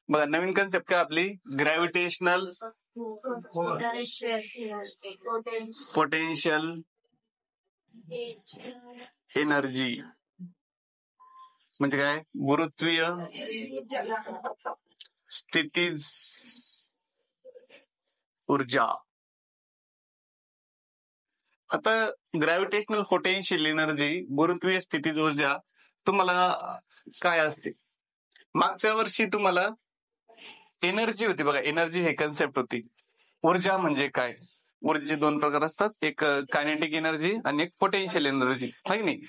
बघा नवीन कन्सेप्ट काय आपली ग्रॅव्हिटेशनल पोटेन्शियल एनर्जी म्हणजे काय गुरुत्वीय स्थितीज ऊर्जा. आता ग्रॅव्हिटेशनल पोटेन्शियल एनर्जी गुरुत्वीय स्थितीज ऊर्जा तुम्हाला काय असते? मागच्या वर्षी तुम्हाला एनर्जी होती बघा, एनर्जी हे कन्सेप्ट होती. ऊर्जा म्हणजे काय? ऊर्जेचे दोन प्रकार असतात, एक कायनेटिक एनर्जी आणि एक पोटेन्शियल एनर्जी, आहे की नाही?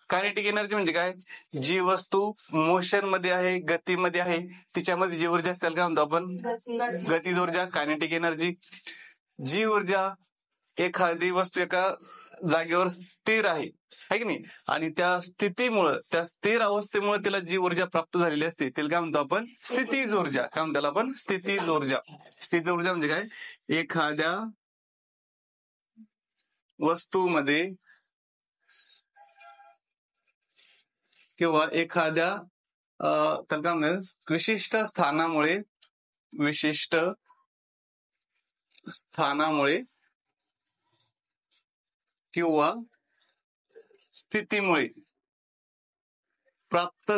कायनेटिक एनर्जी म्हणजे काय? जी वस्तू मोशन मध्ये आहे, गतीमध्ये आहे, तिच्यामध्ये जी ऊर्जा असते काय म्हणतो आपण? गतीज ऊर्जा, कायनेटिक एनर्जी. जी ऊर्जा एखादी वस्तू एका जागेवर स्थिर आहे की नाही, आणि त्या स्थितीमुळे, त्या स्थिर अवस्थेमुळे तिला जी ऊर्जा प्राप्त झालेली असते तिला काय म्हणतो आपण? स्थितीज ऊर्जा. काय म्हणतो आपण? स्थितीज ऊर्जा. स्थितीज ऊर्जा म्हणजे काय? एखाद्या वस्तूमध्ये किंवा एखाद्या त्याला काय म्हणतात विशिष्ट स्थानामुळे किंवा स्थितीमुळे प्राप्त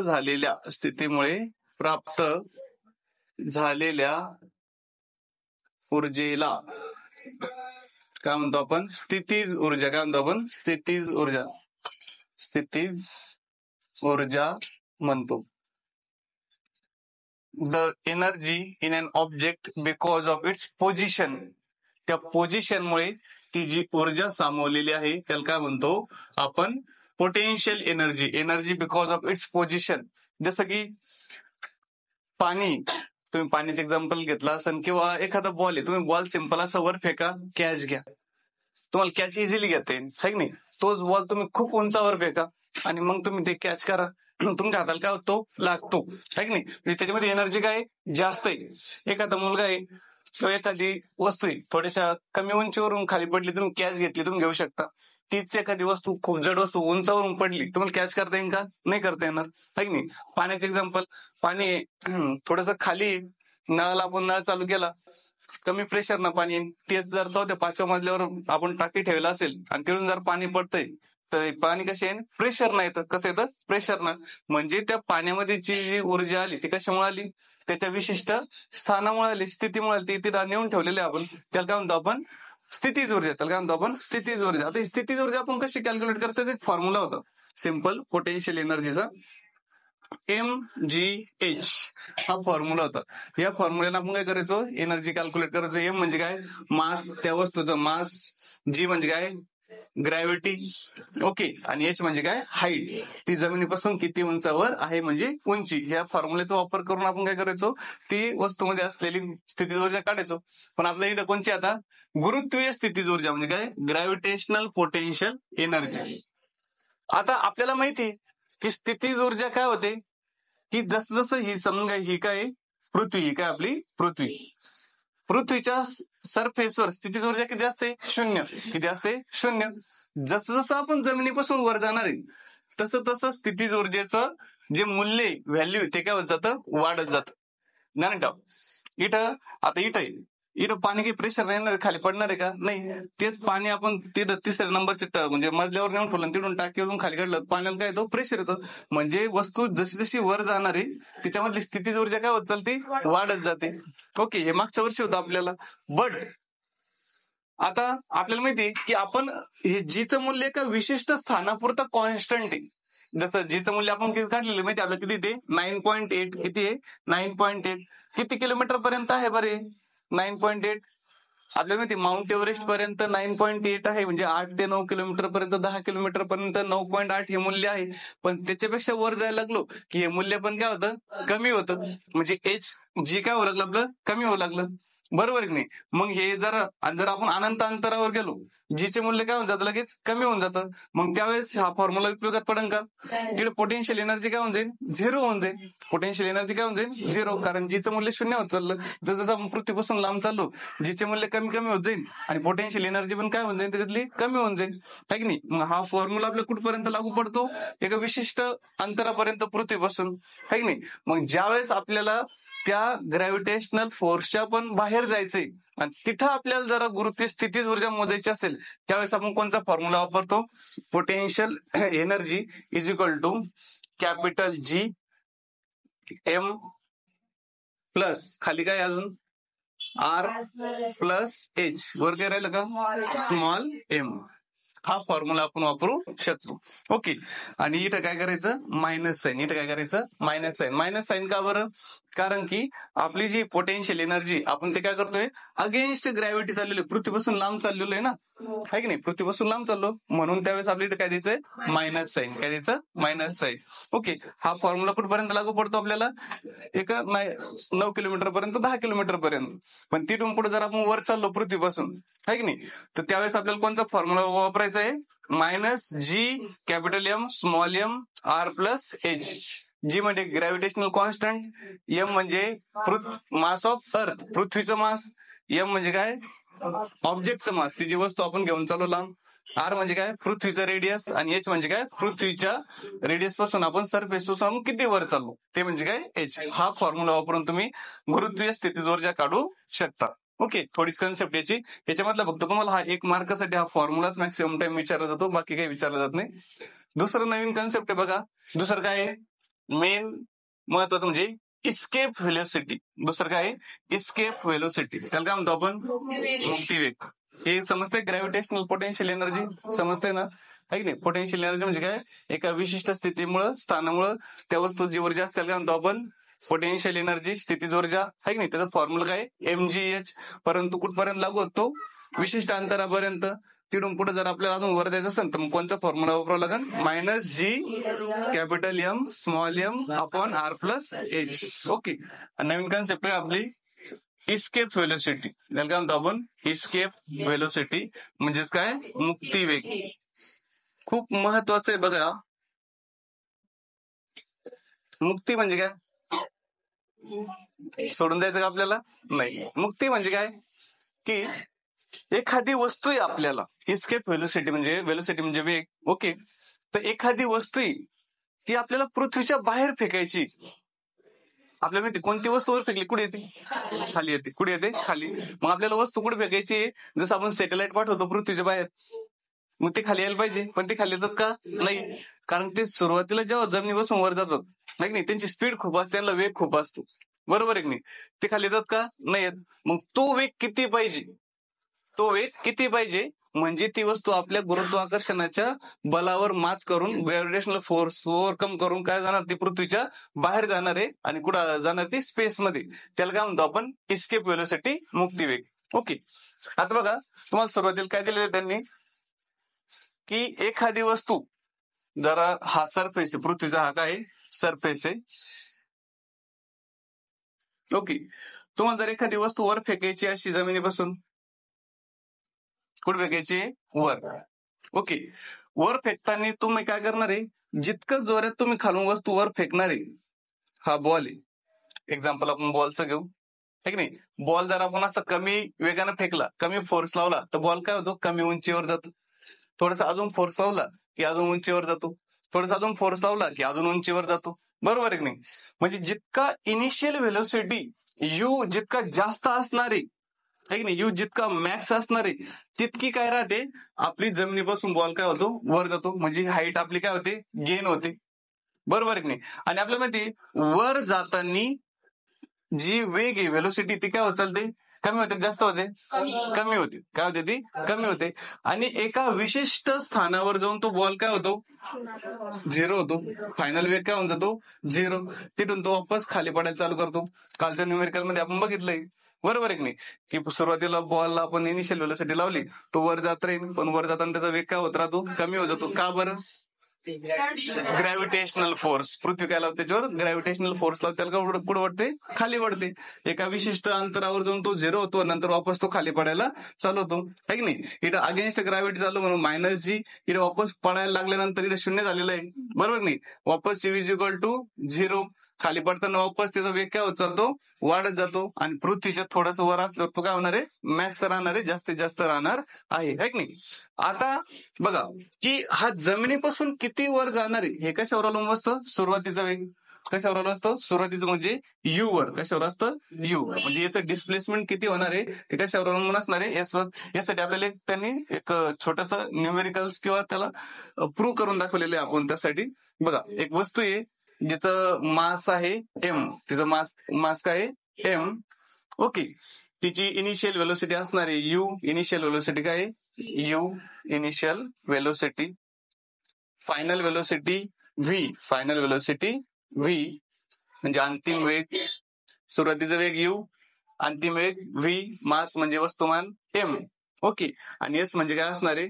झालेल्या ऊर्जेला काय म्हणतो आपण? स्थितीज ऊर्जा. काय म्हणतो आपण? स्थितीज ऊर्जा म्हणतो. The energy in an object because of its position. त्या पोझिशनमुळे ती जी ऊर्जा सामावलेली आहे त्याला काय म्हणतो आपण? Potential energy. Energy because of its position. जसं की पाणी, तुम्ही पाणीचं एक्झाम्पल घेतला असेल, किंवा एखादा बॉल आहे, तुम्ही बॉल सिंपल असं वर फेका, कॅच घ्या, तुम्हाला कॅच इझिली घेता येईल, है की नाही? तोच बॉल तुम्ही खूप उंचावर फेका आणि मग तुम्ही ते कॅच करा, तुमच्या हाताला काय होतो? लागतो, है की नाही? त्याच्यामध्ये एनर्जी काय जास्त आहे. एखादा मुलगा आहे किंवा एखादी वस्तू आहे थोड्याशा कमी उंचीवरून खाली पडली, तुम्ही कॅच घेतली, तुम्ही घेऊ शकता. तीच एखादी वस्तू, खूप जड वस्तू उंचावरून पडली, तुम्हाला कॅच करता येईल का? नाही करता येणार, है की नाही? पाण्याचे एक्झाम्पल, पाणी थोडस खाली, नळाला आपण नळ चालू केला, कमी प्रेशर ना पाणी, तेच जर 4थ्या-5व्या मजल्यावर आपण टाकी ठेवला असेल आणि तिथून जर पाणी पडतंय तर पाणी कसे आहे? प्रेशर नाही येतं. कसं येतं? प्रेशर ना. म्हणजे त्या पाण्यामध्ये जी ऊर्जा आली ती कशामुळे आली? त्याच्या विशिष्ट स्थानामुळे आली, स्थितीमुळे आली. ती तिला नेऊन ठेवलेली आपण, त्याला काय म्हणतो आपण? स्थितीज ऊर्जा. त्याला काय म्हणतो आपण? स्थितीज ऊर्जा. आता ही स्थितीज ऊर्जा आपण कशी कॅल्क्युलेट करतो? एक फॉर्म्युला होता सिंपल पोटेन्शियल एनर्जीचा, MgH हा फॉर्म्युला होता. या फॉर्म्युल्याला आपण काय करायचो? एनर्जी कॅल्क्युलेट करायचो. एम म्हणजे काय? मास, त्या वस्तूचं मास. जी म्हणजे काय? ग्रॅव्हिटी. ओके. आणि एच म्हणजे काय? हाईट. ती जमिनीपासून किती उंचावर आहे म्हणजे उंची. ह्या फॉर्म्युल्याचा वापर करून आपण काय करायचो? ती वस्तूमध्ये असलेली स्थितीज ऊर्जा काढायचो. पण आपल्या इथं कोणची आता? गुरुत्वीय स्थितीज ऊर्जा म्हणजे काय? Gravitational potential energy. आता आपल्याला माहिती आहे की स्थितीज ऊर्जा काय होते, की जसं जसं ही समजा ही काय पृथ्वी, ही काय आपली पृथ्वी, पृथ्वीच्या सरफेसवर स्थितीज ऊर्जा किती असते? 0. किती असते? 0. जसं जसं आपण जमिनीपासून वर जाणार आहे तसं तसं स्थितीज ऊर्जेचं जे मूल्य, व्हॅल्यू, ते काय होत जातं? वाढत जातं. नाही का? इथं पाणी काही प्रेशर नाही खाली पडणार आहे का? नाही. तेच पाणी आपण तिथं 3ऱ्या नंबरचे म्हणजे मजल्यावर नेऊन ठेवलं, तिथून टाकीवरून खाली काढलं, पाण्याला काय येतो? प्रेशर येतं. म्हणजे वस्तू जशी जशी वर जाणार आहे तिच्यामधली स्थितीज ऊर्जा काय होत चालते? वाढत जाते. ओके. हे मागच्या वर्षी होतं आपल्याला. बट आता आपल्याला माहिती की आपण हे जीचं मूल्य एका विशिष्ट स्थानापुरतं कॉन्स्टंट आहे. जसं जीचं मूल्य आपण किती काढलेलं माहिती आपल्याला? किती ते 9.8. किती आहे? 9.8. किती किलोमीटर पर्यंत आहे बरे? 9.8. आपल्याला माहिती माउंट एव्हरेस्ट पर्यंत 9.8 आहे, म्हणजे 8 ते 9 किलोमीटर पर्यंत, 10 किलोमीटर पर्यंत 9.8 हे मूल्य आहे. पण त्याच्यापेक्षा वर जायला लागलो की हे मूल्य पण काय होतं? कमी होतं. म्हणजे एच जी काय होऊ लागलं? आपलं कमी होऊ लागलं. बरोबर की नाही? मग हे जर आपण अनंत अंतरावर गेलो, जीचे मूल्य काय होऊन जातं? लगेच कमी होऊन जातं. मग त्यावेळेस हा फॉर्म्युला उपयोगात पडेल का? तिकडे पोटेन्शियल एनर्जी काय होऊन जाईल? 0 होऊन जाईल. पोटेन्शियल एनर्जी काय होऊन जाईल? 0. कारण जीचं मूल्य 0 होत चाललं. जसं जसं आपण पृथ्वीपासून लांब चाललो जीचे मूल्य कमी कमी होत जाईल आणि पोटेन्शियल एनर्जी पण काय होऊन जाईल? त्याच्यातली कमी होऊन जाईल, है की नाही? मग हा फॉर्म्युला आपल्या कुठपर्यंत लागू पडतो? एका विशिष्ट अंतरापर्यंत पृथ्वीपासून, है की नाही? मग ज्यावेळेस आपल्याला त्या ग्रॅव्हिटेशनल फोर्सच्या पण बाहेर जायचंय आणि तिथं आपल्याला जरा गुरुत्वीय स्थितीत ऊर्जा मोजायची असेल त्यावेळेस आपण कोणता फॉर्म्युला वापरतो? Potential energy is equal to capital G M plus खाली काय अजून आर प्लस एच वर काय राहिलं का स्मॉल एम. हा फॉर्म्युला आपण वापरू शकतो. ओके. आणि इथं काय करायचं मायनस साईन. इथं काय करायचं मायनस साईन. मायनस साईन का बरं? कारण की आपली जी पोटेन्शियल एनर्जी आपण ते काय करतोय अगेन्स्ट ग्रॅव्हिटी चाललेलो आहे, पृथ्वीपासून लांब चाललेलो आहे ना, आहे की नाही, पृथ्वीपासून लांब चाललो म्हणून त्यावेळेस आपल्या इथे काय द्यायचंय मायनस साईन. काय द्यायचं मायनस साईन. ओके. हा फॉर्म्युला कुठपर्यंत लागू पडतो आपल्याला? 9 किलोमीटर पर्यंत 10 किलोमीटर पर्यंत. पण तिथून पुढे जर आपण वर चाललो पृथ्वीपासून, आहे की नाही, तर त्यावेळेस आपल्याला कोणता फॉर्म्युला वापरायचा आहे? Minus G capital M small M R plus H. G म्हणजे ग्रॅव्हिटेशनल कॉन्स्टंट, एम म्हणजे मास ऑफ अर्थ पृथ्वीचं मास, एम म्हणजे काय ऑब्जेक्टचं मास ती जी वस्तू आपण घेऊन चालू लांब, आर म्हणजे काय पृथ्वीचं रेडियस आणि एच म्हणजे काय पृथ्वीच्या रेडियस पासून आपण सरफेस पासून किती वर चाललो ते म्हणजे काय एच. हा फॉर्म्युला वापरून तुम्ही गुरुत्वीय स्थितीज ऊर्जा काढू शकता. ओके. थोडीच कन्सेप्ट याच्यामधला फक्त तुम्हाला हा 1 मार्कासाठी हा फॉर्म्युलाच मॅक्सिमम टाइम विचारला जातो, बाकी काही विचारलं जात नाही. दुसरं नवीन कन्सेप्ट आहे बघा. दुसरं काय आहे मेन महत्वाचं म्हणजे इस्केप व्हेलोसिटी. दुसरं काय इस्केप व्हेलोसिटी, त्याला काय म्हणतो आपण मुक्तिवेग. हे समजतंय ग्रॅव्हिटेशनल पोटेन्शियल एनर्जी समजतंय ना, आहे की नाही. पोटेन्शियल एनर्जी म्हणजे काय एका विशिष्ट स्थितीमुळं स्थानामुळं त्या वस्तू जी ऊर्जा असते त्याला काय म्हणतो आपण पोटेन्शियल एनर्जी स्थितीज ऊर्जा, आहे की नाही. त्याचा फॉर्म्युला काय MgH. परंतु कुठपर्यंत लागू होतो विशिष्ट अंतरापर्यंत. तिथून पुढे जर आपल्याला अजून वर द्यायचं असेल तर मग कोणता फॉर्म्युला वापरावा लागेल? Minus G capital M small M upon R plus H. Okay. नवीन कन्सेप्ट आहे आपली इस्केप व्हेलोसिटी. त्याला काय म्हणतो आपण इस्केप व्हेलोसिटी म्हणजेच काय मुक्तिवेग. खूप महत्वाचं आहे बघा. मुक्ती म्हणजे काय सोडून द्यायचं का आपल्याला? नाही. मुक्ती म्हणजे काय की एखादी वस्तू आहे आपल्याला, इस्केप व्हेलोसिटी म्हणजे वेग. ओके. तर एखादी वस्तू ती आपल्याला पृथ्वीच्या बाहेर फेकायची. आपल्याला माहिती कोणती वस्तू वर फेकली कुठे येते? खाली येते. कुठे येते? खाली. मग आपल्याला वस्तू कुठे फेकायची? जसं आपण सॅटेलाइट पाठवतो पृथ्वीच्या बाहेर, मग ते खाली यायला पाहिजे, पण ते खाली येतात का? नाही. कारण ते सुरुवातीला जेव्हा जमिनीपासून वर जातात, नाही नाही, त्यांची स्पीड खूप असते, त्यांना वेग खूप असतो, बरोबर आहे की नाही. ते खाली येतात का? नाही येत. मग तो वेग किती पाहिजे म्हणजे ती वस्तू आपल्या गुरुत्वाकर्षणाच्या बलावर मात करून ग्रॅव्हिटेशनल फोर्स ओव्हरकम करून काय जाणार ती पृथ्वीच्या बाहेर जाणार आहे आणि कुठं जाणार ती स्पेसमध्ये. त्याला काय म्हणतो आपण इस्केप व्हेलोसिटी मुक्तिवेग. ओके. आता बघा तुम्हाला सुरुवातीला काय दिलेलं त्यांनी की एखादी वस्तू जरा हा सरफेस आहे पृथ्वीचा, हा काय सरफेस आहे. ओके. तुम्हाला जर एखादी वस्तू वर फेकायची अशी जमिनीपासून, कुठे फेकायची? वर. ओके. वर फेकताना तुम्ही काय करणार आहे, जितकं जोरात तुम्ही खालून वस्तू वर फेकणार आहे, हा बॉल आहे, एक्झाम्पल आपण बॉलचं घेऊ, है की नाही. बॉल जर आपण असं कमी वेगानं फेकला, कमी फोर्स लावला तर बॉल काय होतो कमी उंचीवर जातो. थोडासा अजून फोर्स लावला की अजून उंचीवर जातो, थोडासा अजून फोर्स लावला की अजून उंचीवर जातो, बरोबर आहे की नाही. म्हणजे जितका इनिशियल व्हेलोसिटी यू जितका जास्त असणार आहे की नाही, यू जितका मॅक्स असणार आहे तितकी काय राहते आपली जमिनीपासून बॉल काय होतो वर जातो, म्हणजे हाईट आपली काय होते गेन होते, बरोबर आहे की नाही. आणि आपल्याला माहिती वर जाताना जी वेग आहे व्हेलोसिटी ती काय होत चालते कमी होते जास्त होते कमी होते. काय होते ती कमी होते. आणि एका विशिष्ट स्थानावर जाऊन तो बॉल काय होतो झिरो होतो. फायनल वेग काय होऊन जातो झिरो. तिथून तो वापस खाली पडायला चालू करतो. कालच्या न्यूमेरिकल मध्ये आपण बघितलंय, बरोबर आहे की नाही, की सुरुवातीला बॉलला आपण इनिशियल व्हेलोसिटी लावली तो वर जात राहील, पण वर जाताना त्याचा वेग काय होत राहतो कमी होत जातो. का बरं? Gravitational force. पृथ्वी काय लावते त्याच्यावर ग्रॅव्हिटेशनल फोर्स लावते, त्याला पुढे वाढते खाली वाढते. एका विशिष्ट अंतरावर जाऊन तो झिरो होतो, नंतर वापस तो खाली पडायला चालू होतो, है की नाही. इथं अगेन्स्ट ग्रॅव्हिटी चालू म्हणून मायनस जी, इथे वापस पडायला लागल्यानंतर इथे शून्य झालेलं आहे, बरोबर नाही. वापस u is equal to zero. खाली पडताना वापस त्याचा वेग काय होत चालतो वाढत जातो. आणि पृथ्वीच्या थोडस वर असल्यावर तो काय होणार आहे मॅक्स राहणार आहे, जास्तीत जास्त राहणार आहे, है की नाही. आता बघा की हा जमिनीपासून किती वर जाणार आहे हे कशावर अवलंबून असतं सुरुवातीचा वेग. कशावर अवलंबून असतो? सुरुवातीचं म्हणजे यू वर. कशावर असतं? यू. म्हणजे याचं डिस्प्लेसमेंट किती होणार आहे ते कशावर अवलंबून असणार आहे? एसवर. यासाठी आपल्याला त्यांनी एक छोटासा न्यूमेरिकल्स किंवा त्याला प्रूव्ह करून दाखवलेलं आहे आपण. त्यासाठी बघा, एक वस्तू आहे जिचं मास आहे एम. तिचं मास काय आहे? एम. ओके. तिची इनिशियल व्हेलोसिटी असणार आहे यू. इनिशियल व्हेलोसिटी काय आहे? You. Initial velocity. Final velocity V. Final velocity V म्हणजे अंतिम वेग. सुरुवातीचा वेग यू, अंतिम वेग व्ही, मास म्हणजे वस्तुमान एम. ओके. आणि एस म्हणजे काय असणार आहे?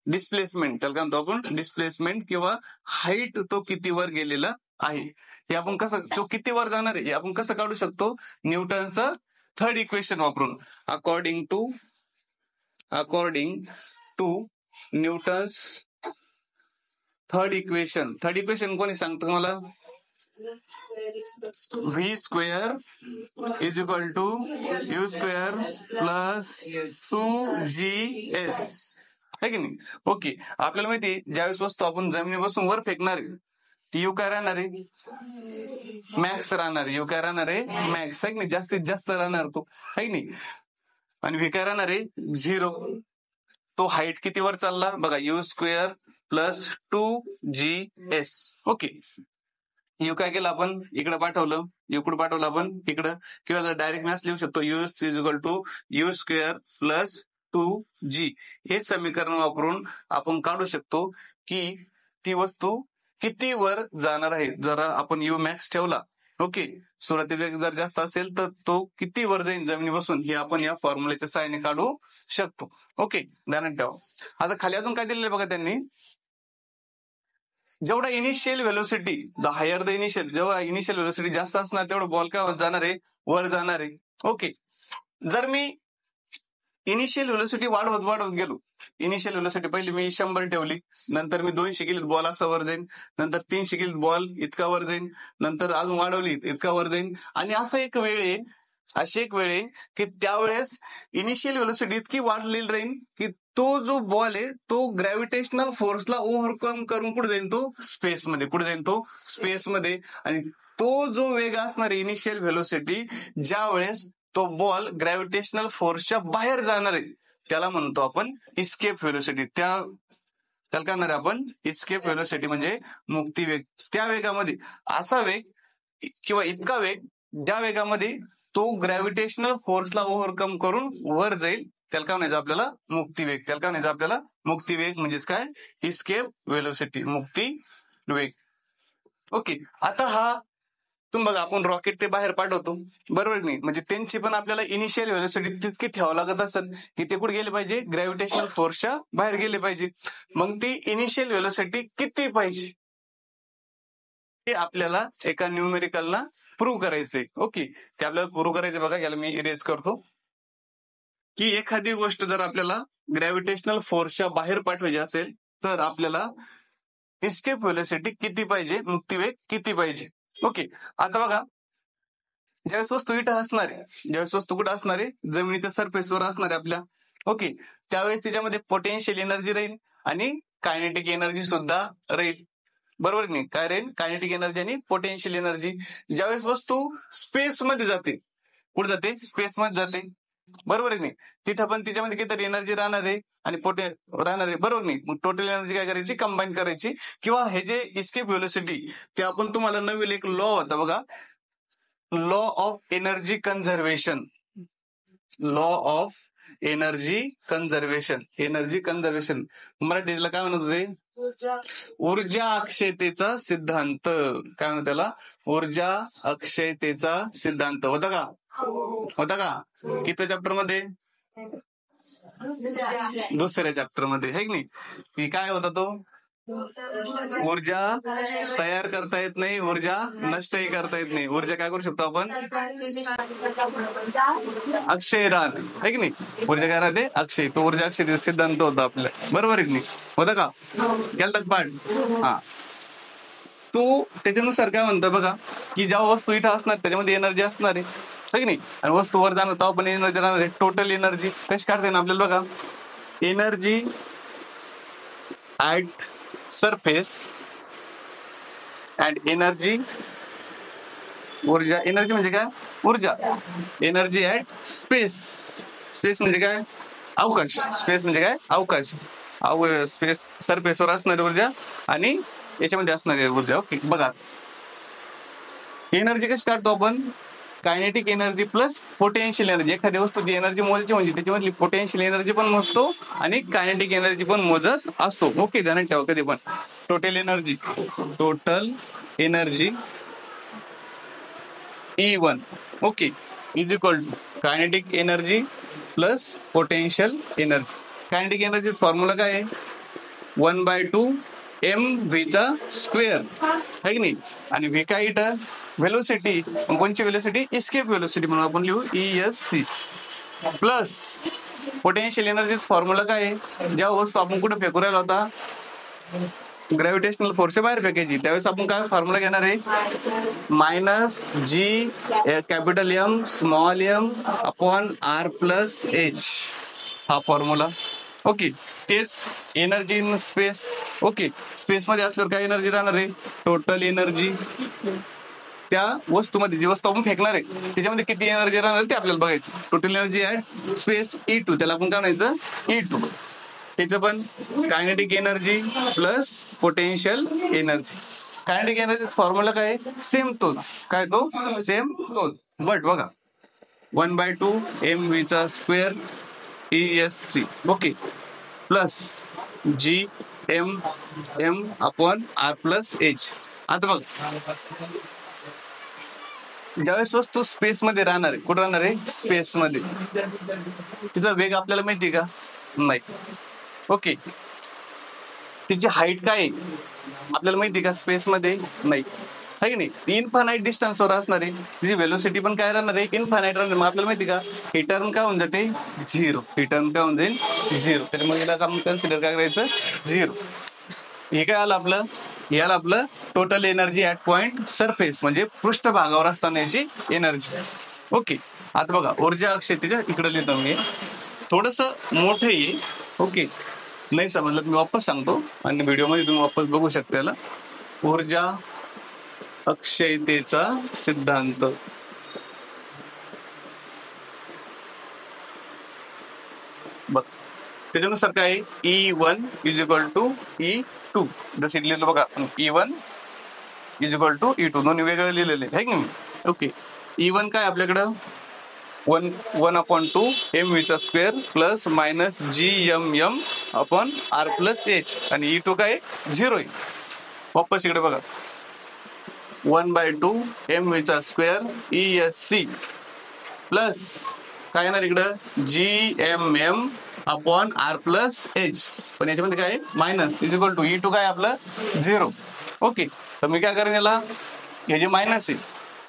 डिस्प्लेसमेंट. त्याला काय म्हणतो आपण? डिस्प्लेसमेंट किंवा हाईट. तो किती वर गेलेला आहे हे आपण कसं, तो किती वर जाणार आहे हे आपण कसं काढू शकतो? न्यूटनचं थर्ड इक्वेशन वापरून. According to Newton's third equation कोणी सांगतं मला? V square is equal to u square plus 2GS आहे की नाही? ओके. आपल्याला माहिती आहे ज्यावेळेस वस्तू आपण जमिनीपासून वर फेकणार आहे ती यू काय राहणार आहे? मॅक्स राहणार आहे. यू काय राहणार आहे? मॅक्स आहे की नाही? जास्तीत जास्त राहणार तो, आहे की नाही? आणि व्ही काय राहणार आहे? 0. तो हाईट किती वर चालला बघा, you square plus 2GS. Okay. You काय केलं आपण? इकडे पाठवलं. यू कुठे पाठवलं आपण? इकडं. किंवा डायरेक्ट मॅथ्स लिहू शकतो. U is equal to u square plus 2G. हे समीकरण वापरून आपण काढू शकतो की ती वस्तू किती वर जाणार आहे. जर आपण यू मॅक्स ठेवला, ओके, सुरुवाती वेग जर जास्त असेल तर तो किती वर जाईल जमिनीपासून हे आपण या फॉर्म्युलेच्या सहाय्याने काढू शकतो. ओके, ध्यानात ठेवा. आता खाली अजून काय दिलेलं बघा त्यांनी, जेवढा initial velocity, the higher the initial, जेव्हा इनिशियल व्हेलोसिटी जास्त असणार तेवढं बॉल काय जाणार आहे? वर जाणार आहे. ओके. जर मी इनिशियल व्हेलोसिटी वाढवत गेलो, इनिशियल व्हेलोसिटी पहिली मी 100 ठेवली, नंतर मी 200 केली, बॉल असा वर जाईल, नंतर 300 केली, बॉल इतका वर जाईल, नंतर अजून वाढवली इतका वर जाईल, आणि असं एक वेळ आहे, अशी एक वेळ आहे की त्यावेळेस इनिशियल व्हेलोसिटी इतकी वाढलेली राहील की तो जो बॉल आहे तो ग्रॅव्हिटेशनल फोर्सला ओव्हरकम करून कुठे जाईल? तो स्पेसमध्ये. कुठे जाईल? तो स्पेसमध्ये. आणि तो जो वेग असणार आहे इनिशियल व्हेलोसिटी, ज्या वेळेस तो बॉल ग्रॅव्हिटेशनल फोर्सच्या बाहेर जाणार आहे त्याला म्हणतो आपण इस्केप व्हेलोसिटी. त्याला काय म्हणणार आपण? इस्केप व्हेलोसिटी म्हणजे मुक्ती वेग. त्या वेगामध्ये असा वेग किंवा इतका वेग ज्या वेगामध्ये तो ग्रॅव्हिटेशनल फोर्सला ओव्हरकम करून वर जाईल त्याला काय म्हणायचं आपल्याला? मुक्ती वेग. त्याला काय म्हणायचं आपल्याला? मुक्ती वेग म्हणजेच काय? इस्केप व्हेलोसिटी, मुक्ती वेग. ओके. आता हा तुम्ही बघा, आपण रॉकेट ते बाहेर पाठवतो, बरोबर नाही? म्हणजे त्यांची पण आपल्याला इनिशियल व्हेलोसिटी तितकी ठेवावं लागत असेल की ते कुठे गेले पाहिजे? ग्रॅव्हिटेशनल फोर्सच्या बाहेर गेले पाहिजे. मग ती इनिशियल व्हेलोसिटी किती पाहिजे ते आपल्याला एका न्यूमेरिकलला प्रूव्ह करायचंय. ओके. ते आपल्याला प्रूव्ह करायचं बघा, याला मी इरेज करतो, की एखादी गोष्ट जर आपल्याला ग्रॅव्हिटेशनल फोर्सच्या बाहेर पाठवायची असेल तर आपल्याला इस्केप व्हेलोसिटी किती पाहिजे? मुक्तीवेग किती पाहिजे? ओके. आता बघा, ज्यावेळेस वस्तू इथं असणार आहे, ज्यावेळेस वस्तू कुठं असणार आहे? जमिनीच्या सरफेसवर असणार आहे आपल्या. ओके. त्यावेळेस त्याच्यामध्ये पोटेन्शियल एनर्जी राहील आणि कायनेटिक एनर्जी सुद्धा राहील, बरोबर नाही? काय राहील? कायनेटिक एनर्जी आणि पोटेन्शियल एनर्जी. ज्यावेळेस वस्तू स्पेसमध्ये जाते, कुठे जाते? स्पेसमध्ये जाते, बरोबर आहे नाही? तिथं पण तिच्यामध्ये काहीतरी एनर्जी राहणार आहे आणि राहणार आहे, बरोबर नाही? मग टोटल एनर्जी काय करायची? कंबाईन करायची. किंवा हे जे इस्केप व्हेलोसिटी ते आपण तुम्हाला नवीन एक लॉ होता बघा, law of energy conservation. Law of energy conservation. Energy conservation मराठीला काय म्हणत होते? ऊर्जा अक्षयतेचा सिद्धांत. काय म्हणत त्याला? ऊर्जा अक्षयतेचा सिद्धांत. होता का? होता का? किती चॅप्टर मध्ये? दुसऱ्या चॅप्टर मध्ये, है की नाही? की काय होता तो? ऊर्जा तयार करता येत नाही, ऊर्जा नष्टही करता येत नाही. ऊर्जा काय करू शकतो आपण? अक्षय राहते, है की नाही? ऊर्जा काय राहते? अक्षय. तो ऊर्जा अक्षय सिद्धांत होता आपल्या, बरोबर आहे की नाही? होता का? केलता पाठ? हा. तो त्याच्यानुसार काय म्हणतो बघा, की जेव्हा वस्तू इथं असणार त्याच्यामध्ये एनर्जी असणार आहे, है की नाही? आणि वस्तू वर जाणार तेव्हा पण एनर्जी राहणार आहे. टोटल एनर्जी कशी काढता येईल आपल्याला बघा, energy at surface and energy ऊर्जा, एनर्जी म्हणजे काय? ऊर्जा. Energy at space. स्पेस म्हणजे काय? अवकाश. स्पेस म्हणजे काय? अवकाश. स्पेस सरफेसवर असणारी ऊर्जा आणि याच्यामध्ये असणारी ऊर्जा. ओके बघा, एनर्जी कशी काढतो आपण? Kinetic energy plus potential energy. एखादी वस्तूची एनर्जी मोजायची म्हणजे त्याच्यामधली पोटेन्शियल एनर्जी पण मोजतो आणि कायनेटिक एनर्जी पण मोजत असतो. ओके, ध्यानात ठेवा कधी पण. Total energy E1 okay is equal to kinetic energy plus potential energy. Kinetic energy formula काय आहे? 1/2 mv चा स्क्वेअर आहे की नाही. आणि व्ही काय इथं? व्हेलोसिटी. कोणची व्हेलोसिटी? इस्केप व्हेलोसिटी म्हणून आपण लिहू ESC. Plus potential energy formula काय आहे? जेव्हा वस्तू आपण कुठे फेकू राहिला होता, ग्रॅव्हिटेशनल फोर्सच्या बाहेर फेकायची, त्यावेळेस आपण काय फॉर्म्युला घेणार आहे? -G capital M small m upon R plus H हा फॉर्म्युला. ओके, तेच energy in space. Okay, space मध्ये असल्यावर काय एनर्जी राहणार आहे? Total energy. त्या वस्तूमध्ये जी वस्तू आपण फेकणार आहे त्याच्यामध्ये किती एनर्जी राहणार ते आपल्याला बघायचं. Total energy at space E2, त्याला आपण काय म्हणायचं? E2. त्याचं पण kinetic energy plus potential energy. Kinetic energy formula काय? सेम तोच. काय तो? सेम तोच. बट बघा 1/2 mv चा square ESC okay plus GM upon R plus H. आता बघ, ज्यावेळेस वस्तू स्पेस मध्ये राहणार आहे, कुठं राहणार आहे? स्पेस मध्ये. तिचा वेग आपल्याला माहिती का? नाही. ओके, तिची हाईट काय आहे आपल्याला माहिती का? स्पेस मध्ये नाही आहे की नाही. इन्फानाइट डिस्टन्सवर असणार आहे. तिची व्हेलोसिटी पण काय राहणार आहे? इन्फानाइट राहणार. मग आपल्याला माहिती का? ही टर्म काय होऊन जाते? 0. ही टर्म काय होऊन जाईल? 0. त्याच्यामुळे याला आपण कन्सिडर काय करायचं? 0. हे काय आलं आपलं? हे आलं आपलं total energy at point surface, म्हणजे पृष्ठभागावर असतानाची एनर्जी. ओके, आता बघा ऊर्जा अक्षतेच्या इकडे लिहितो मी. थोडस मोठं आहे. ओके, नाही समजलं मी वापस सांगतो आणि व्हिडिओमध्ये तुम्ही वापस बघू शकता. याला ऊर्जा अक्षयतेचा सिद्धांत. बघ, त्याच्यानुसार काय? E1 is equal to E2. जसं लिहिलं बघा, E1 is equal to E2. दोन्ही वेगळे लिहिलेले आहे की नाही. ओके, E1 काय आपल्याकडं? 1/2 mv चा square plus -GM upon R plus H. आणि E2 काय? 0 आहे. वापस इकडे बघा, 1/2 mv चा स्क्वेअर ESC प्लस काय येणार इकडं? GM upon R plus H. पण याच्यामध्ये काय? Minus is equal to E2 काय आपलं? 0. ओके, तर मी काय करेन याला? हे जे मायनस आहे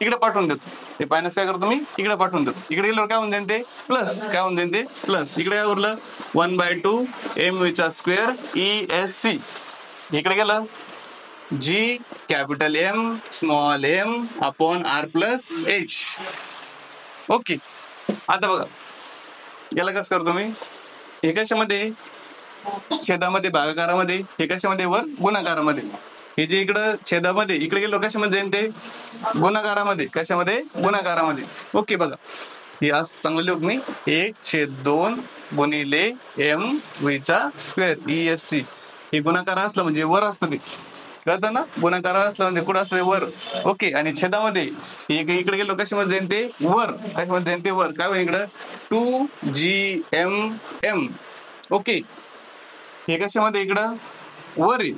इकडे पाठवून देतो. ते मायनस काय करतो मी? इकडे पाठवून देतो. इकडे गेल्यावर काय होऊन जाईल? ते प्लस. काय होऊन जाईल? ते प्लस. इकडे काय उरलं? 1/2 mv चा स्क्वेअर ESC. इकडे गेलं G capital M small m upon R plus H. Okay, आता बघा याला कसं करतो मी? हे कशामध्ये? छेदामध्ये, भागाकारामध्ये. हे कशामध्ये? वर गुणाकारामध्ये. हे जे इकडं छेदामध्ये इकडे गेलो कशामध्ये जाईल? ते गुणाकारामध्ये. कशामध्ये? गुणाकारामध्ये. ओके, बघा हे असं चांगलं लिहू मी. 1/2 गुणिले mv चा स्क्वेअर ESC. हे गुणाकार असलं म्हणजे वर असतं. ते कळतं ना? गुणाकार असलं म्हणजे कुठं असतं? वर. ओके, आणि छेदामध्ये इकडे गेलो कशामध्ये जाईल? ते वर. कशामध्ये जाईल? ते वर. काय होईल इकडं? 2GM. ओके, हे कशामध्ये? इकडं वर आहे.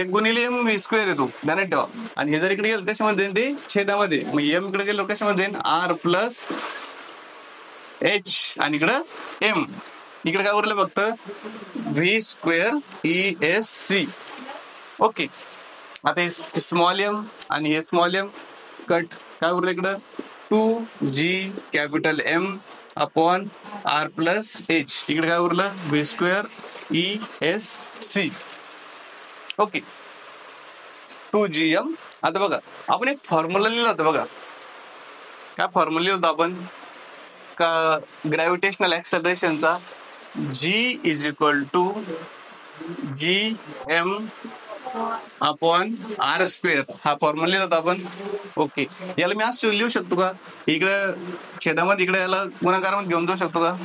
1 गुणिले mv स्क्वेअर येतो, ध्यानात ठेवा. आणि हे जर इकडे गेलं कशामध्ये जाईल? ते छेदामध्ये. मग m इकडे गेलो कशामध्ये जाईल? R plus H. आणि इकडं m. इकडे काय उरलं? फक्त V स्क्वेअर ESC. ओके, आता हे स्मॉल m आणि हे स्मॉल m कट. काय उरलं इकडं? 2G capital M upon R plus H. इकडे काय उरलं? V square ESC. Okay, 2GM. आता बघा आपण एक फॉर्म्युला लिहिला होता. बघा काय फॉर्म्युला लिहिला होता आपण? का ग्रॅव्हिटेशनल ऍक्सलरेशनचा G is equal to GM upon R square हा फॉर्म्युला लिहिला होता आपण. ओके, याला मी असं लिहू शकतो का, इकडे छेदामध्ये इकडे याला गुणाकारामध्ये घेऊन जाऊ शकतो का,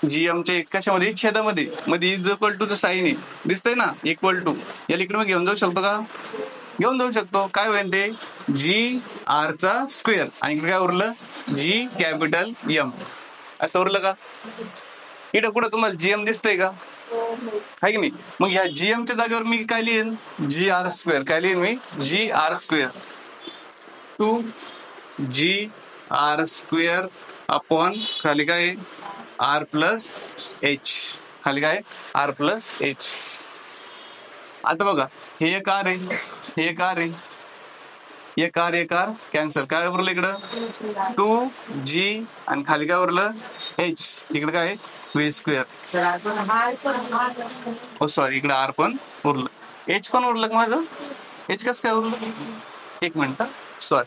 जीएमचे कशामध्ये छेदामध्ये मध्ये इज इक्वल टू साईन आहे दिसतंय ना, इक्वल टू, याला इकडे मग घेऊन जाऊ शकतो का, घेऊन जाऊ शकतो. काय होईल ते जी आर चा स्क्वेअर आणि इकडे काय उरलं जी कॅपिटल एम असं उरलं का. इकडे कुठं तुम्हाला जीएम दिसतंय का, आहे की नाही. मग ह्या जीएमच्या जागेवर मी काय लिहिन जी आर स्क्वेअर, काय लिहिन मी जी आर स्क्वेअर टू जी आर स्क्वेअर अपॉन खाली काय आर प्लस एच, खाली काय आर प्लस एच. आता बघा हे एक आर आहे, हे एक आर आहे, एक आर कॅन्सल, काय उरलं इकडं 2g आणि खाली काय उरलं एच, इकडे काय व्ही स्क्वेअर. हो सॉरी, इकडे आर पण उरलं, एच पण उरलं का माझं, एच कसं काय उरलं, एक मिनिट सॉरी.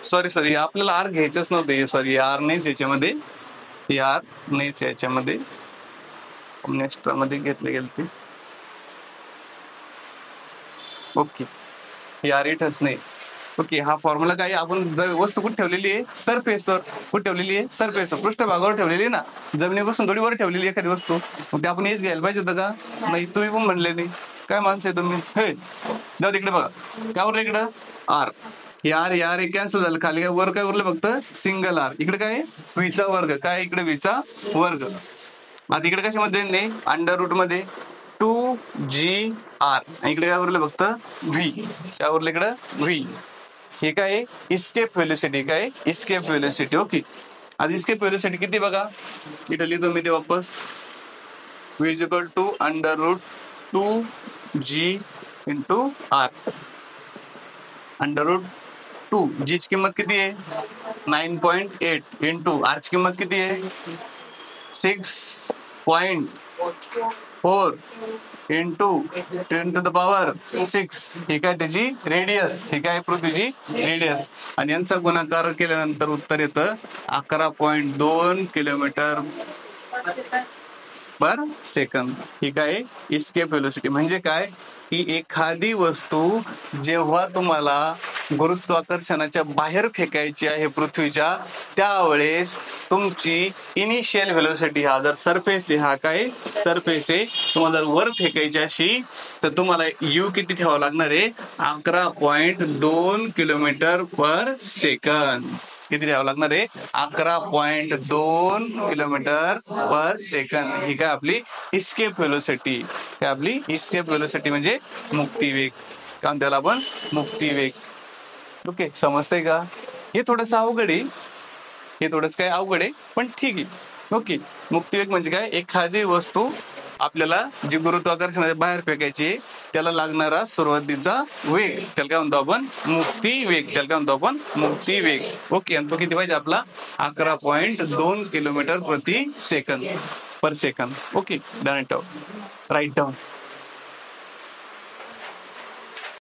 सॉरी आपल्याला आर घ्यायचंच नव्हते, सॉरी आर नाहीच याच्यामध्ये, आर नाहीच याच्यामध्ये, एक्स्ट्रा मध्ये घेतले गेले ते. ओके, आर इथंच नाही. ओके, हा फॉर्म्युला काय आपण जर वस्तू कुठे ठेवलेली आहे सरफेसवर, कुठे ठेवलेली आहे सरफेसवर, पृष्ठभागावर ठेवलेली आहे ना, जमिनीपासून थोडी वर ठेवलेली एखादी वस्तू, मग ते आपण हेच घ्यायला पाहिजे होतं का, नाही तुम्ही पण म्हणले नाही, काय माणसं आहे तुम्ही. हे जाऊ तिकडे बघा काय उरलं इकडं आर, यार कॅन्सल झालं, खाली काय वर काय उरलं फक्त सिंगल आर, इकडे काय व्हीचा वर्ग, काय इकडे व्हीचा वर्ग. आता इकडे कशामध्ये नाही अंडर रूट मध्ये 2g r, इकडे काय उरलं फक्त व्ही, काय उरलं इकडं व्ही. हे काय इस्केप व्हेलोसिटी, काय इस्केप व्हेलोसिटी. ओके, आता इस्केप व्हेलोसिटी किती बघा, इथं लिहितो मी ते वापस, v is equal to under root 2g into R, under root 2, G ची किंमत किती आहे 9.8 इंटू आर ची किंमत किती आहे 6.4 इंटू 10 टू द पॉवर 6. ही काय त्याची रेडियस, ही काय पृथ्वीची रेडियस, आणि यांचा गुणाकार केल्यानंतर उत्तर येतं 11.2 किलोमीटर पर सेकंद. ही काय इस्केप व्हेलोसिटी म्हणजे काय की एखादी वस्तू जेव्हा तुम्हाला गुरुत्वाकर्षणाच्या बाहेर फेकायची आहे पृथ्वीच्या, त्यावेळेस तुमची इनिशियल व्हेलोसिटी, हा जर सरफेस आहे, हा काय सरफेस आहे, तुम्हाला जर वर फेकायची अशी तर तुम्हाला यू किती ठेवावं लागणार आहे 11.2 किलोमीटर पर सेकंद. किती द्यावं लागणार आहे 11.2 किलोमीटर पर सेकंद. ही काय आपली इस्केप व्हेलोसिटी, काय आपली इस्केप व्हेलोसिटी म्हणजे मुक्तिवेग, कारण त्याला आपण मुक्तिवेग. ओके, समजतंय का. हे थोडंसं अवघड आहे, हे थोडंसं काय अवघड आहे पण ठीक आहे. ओके, मुक्तिवेग म्हणजे काय, एखादी वस्तू आपल्याला जी गुरुत्वाकर्षणाच्या बाहेर फेकायची त्याला लागणारा सुरुवातीचा वेग, त्याला काय म्हणतो आपण मुक्तिवेग, त्याला काय म्हणतो आपण मुक्तिवेग. ओके, आणि तो किती पाहिजे आपला 11.2 किलोमीटर प्रति सेकंद पर सेकंद. Okay, done it, right down.